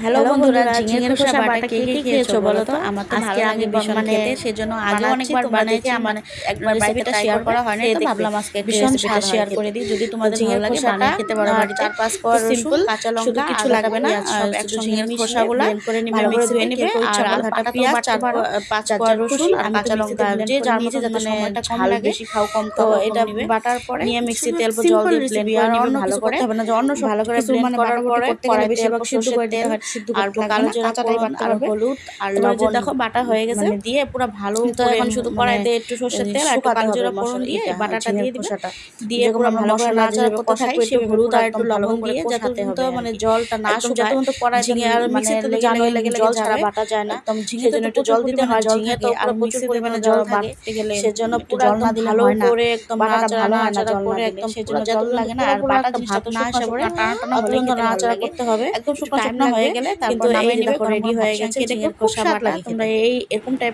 Hello বন্ধুরা, ঝিঙের খোসা বাটা কে কে খেয়েছো বলো তো? আমার তো ভালো লাগে ভীষণ খেতে, সেজন্য আগে অনেকবার বানাইছি। আমার একবার রেসিপিটা শেয়ার করা হয় নাই, তো ভাবলাম আজকে ভীষণ স্বাদ শেয়ার করে দিই। যদি তোমাদের ভালো লাগে বানিয়ে খেতে পারো বাড়িতে। 4-5 কোয়া রসুন, কাঁচা লঙ্কা, কিছু লাগবে না, সব একসঙ্গে ঝিঙের খোসাগুলা ভালো করে ধুয়ে নেবে। আর আধাটা পেঁয়াজ, 4-5 কোয়া রসুন আর কাঁচা লঙ্কা, যে যার মতো যাতে সময়টা কম লাগে, বেশি খাও কম খাও, তো এটা বাটার পরে নিয়ে মিক্সিতে অল্প জল দিয়ে ব্লেন্ড করে নিবে ভালো করে। ভালো করে ব্লেন্ড করার পরে কড়াইতে অল্প সরষের তেল আর কালো জিরা ফোড়ন আর হলুদ আর লবণ, দেখো বাটা হয়ে গেছে, দিয়ে পুরো ভালো করে এখন শুধু কড়াইতে একটু সরষের তেল আর একটু কালো জিরা ফোড়ন দিয়ে বাটাটা দিয়ে দিবে, দিয়ে পুরো ভালো করে নাড়াচাড়া করতে থাকবে। সে হলুদ আর একটু লবণ দিয়ে যতক্ষণ মানে জলটা না শুকায়, যতক্ষণ তো কড়াই ঝিঙে আর মিক্সিতে তো জানোই লেগে জল ছাড়া বাটা যায় না, একদম ঝিঙে জন্য একটু জল দিতে হয়। ঝিঙে তো পুরো প্রচুর পরিমাণে জল থাকে, সেজন্য পুরো জল না দিলে হয় না, করে একদম নাড়াচাড়া করে একদম সেজন্য জল লাগে না। আর বাটা জিনিসটা তো না আসে পড়ে টানা টানা হলে নাড়াচাড়া করতে হবে, একদম শুকনো শুকনো হয়ে গেলে তারপর নামিয়ে নিবে। রেডি হয়ে গেছে ঝিঙের খোসা বাটা। তোমরা এই এরকম টাইপ